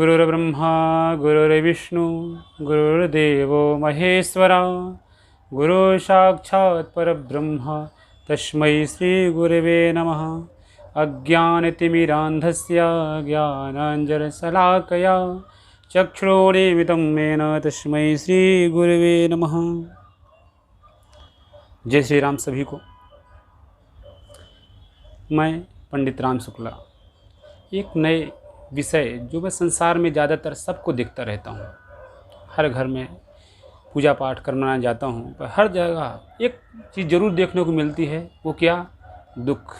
गुरुर्ब्रह्मा गुरुर्विष्णु गुरुर्देवो महेश्वरा गुरु साक्षात् परब्रह्म तस्मै श्री गुरवे नमः। अज्ञानतिमिरान्धस्य ज्ञानाञ्जनशलाकया चक्षुरुन्मीलितं येन तस्मै श्री गुरवे नमः। जय श्री राम सभी को। मैं पंडित राम शुक्ला एक नए विषय जो मैं संसार में ज़्यादातर सबको देखता रहता हूँ। हर घर में पूजा पाठ करना जाता हूँ पर हर जगह एक चीज़ ज़रूर देखने को मिलती है, वो क्या? दुख।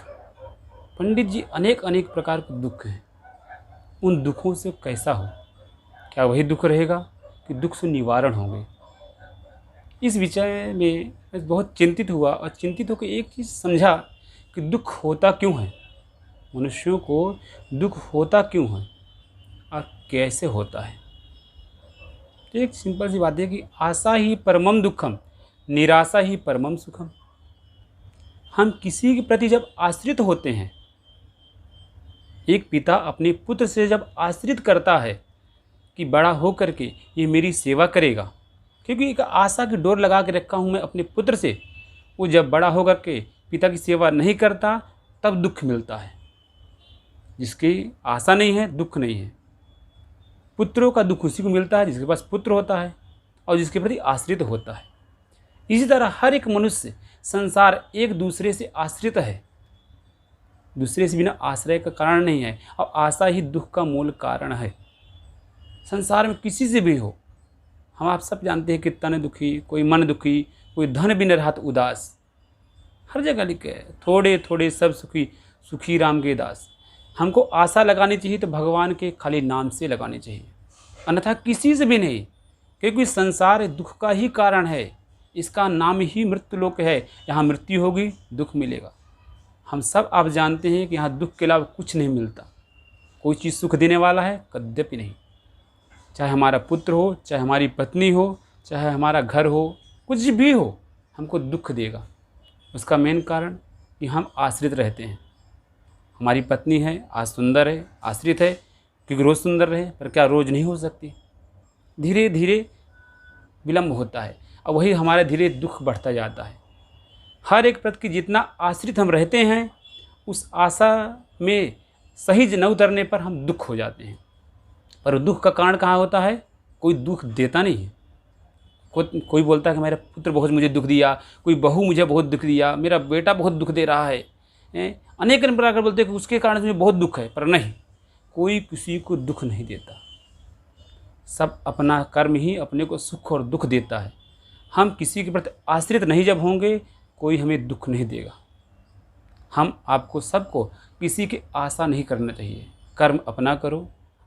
पंडित जी अनेक अनेक प्रकार के दुख हैं। उन दुखों से कैसा हो? क्या वही दुख रहेगा कि दुख से निवारण होंगे? इस विषय में मैं बहुत चिंतित हुआ और चिंतित होकर एक चीज़ समझा कि दुख होता क्यों है, मनुष्यों को दुख होता क्यों है और कैसे होता है। तो एक सिंपल सी बात है कि आशा ही परमम दुखम, निराशा ही परमम सुखम। हम किसी के प्रति जब आश्रित होते हैं, एक पिता अपने पुत्र से जब आश्रित करता है कि बड़ा हो करके ये मेरी सेवा करेगा, क्योंकि एक आशा की डोर लगा के रखा हूँ मैं अपने पुत्र से, वो जब बड़ा होकर के पिता की सेवा नहीं करता तब दुख मिलता है। जिसकी आशा नहीं है दुख नहीं है। पुत्रों का दुख उसी को मिलता है जिसके पास पुत्र होता है और जिसके प्रति आश्रित होता है। इसी तरह हर एक मनुष्य संसार एक दूसरे से आश्रित है, दूसरे से बिना आश्रय का कारण नहीं है और आशा ही दुख का मूल कारण है। संसार में किसी से भी हो, हम आप सब जानते हैं कि तन दुखी, कोई मन दुखी, कोई धन बिन रहत उदास। हर जगह लिखे है थोड़े थोड़े सब सुखी, सुखी राम के दास। हमको आशा लगानी चाहिए तो भगवान के खाली नाम से लगानी चाहिए, अन्यथा किसी से भी नहीं, क्योंकि संसार दुख का ही कारण है। इसका नाम ही मृत्युलोक है। यहाँ मृत्यु होगी, दुख मिलेगा। हम सब आप जानते हैं कि यहाँ दुख के अलावा कुछ नहीं मिलता। कोई चीज़ सुख देने वाला है कदापि नहीं। चाहे हमारा पुत्र हो, चाहे हमारी पत्नी हो, चाहे हमारा घर हो, कुछ भी हो, हमको दुख देगा। उसका मेन कारण कि हम आश्रित रहते हैं। हमारी पत्नी है, आज सुंदर है, आश्रित है क्योंकि रोज़ सुंदर रहे, पर क्या रोज़ नहीं हो सकती? धीरे धीरे विलम्ब होता है और वही हमारा धीरे दुख बढ़ता जाता है। हर एक प्रति जितना आश्रित हम रहते हैं, उस आशा में सही न उतरने पर हम दुख हो जाते हैं। पर दुख का कारण कहाँ होता है? कोई दुख देता नहीं है। कोई बोलता है कि मेरा पुत्र बहुत मुझे दुख दिया, कोई बहू मुझे बहुत दुख दिया, मेरा बेटा बहुत दुख दे रहा है। अनेक प्रकार बोलते हैं कि उसके कारण मुझे बहुत दुख है, पर नहीं, कोई किसी को दुख नहीं देता। सब अपना कर्म ही अपने को सुख और दुख देता है। हम किसी के प्रति आश्रित नहीं जब होंगे, कोई हमें दुख नहीं देगा। हम आपको सबको किसी की आशा नहीं करना चाहिए। कर्म अपना करो,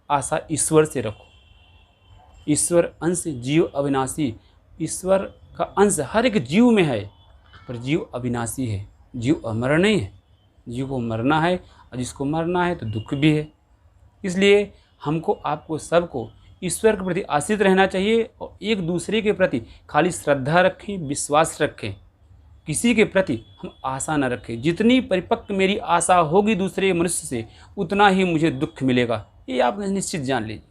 आशा ईश्वर से रखो। ईश्वर अंश जीव अविनाशी। ईश्वर का अंश हर एक जीव में है, पर जीव अविनाशी है, जीव अमर नहीं है। जीव को मरना है और जिसको मरना है तो दुख भी है। इसलिए हमको आपको सबको ईश्वर के प्रति आश्रित रहना चाहिए और एक दूसरे के प्रति खाली श्रद्धा रखें, विश्वास रखें। किसी के प्रति हम आशा न रखें। जितनी परिपक्व मेरी आशा होगी दूसरे मनुष्य से, उतना ही मुझे दुख मिलेगा। ये आप निश्चित जान लीजिए,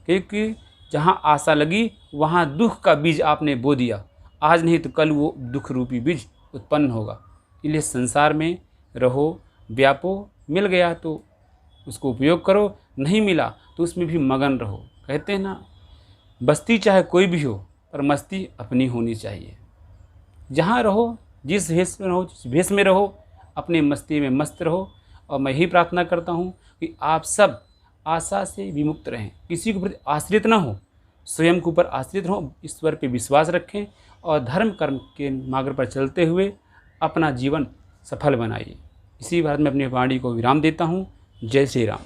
क्योंकि जहाँ आशा लगी वहाँ दुख का बीज आपने बो दिया। आज नहीं तो कल वो दुख रूपी बीज उत्पन्न होगा। इसलिए संसार में रहो, व्यापो, मिल गया तो उसको उपयोग करो, नहीं मिला तो उसमें भी मगन रहो। कहते हैं ना, बस्ती चाहे कोई भी हो पर मस्ती अपनी होनी चाहिए। जहाँ रहो, जिस भेष में रहो, जिस भेष में रहो, अपने मस्ती में मस्त रहो। और मैं यही प्रार्थना करता हूँ कि आप सब आशा से विमुक्त रहें, किसी के प्रति आश्रित ना हो, स्वयं के ऊपर आश्रित रहो, ईश्वर पे विश्वास रखें और धर्म कर्म के मार्ग पर चलते हुए अपना जीवन सफल बनाइए। इसी बात में अपनी वाणी को विराम देता हूँ। जय श्री राम।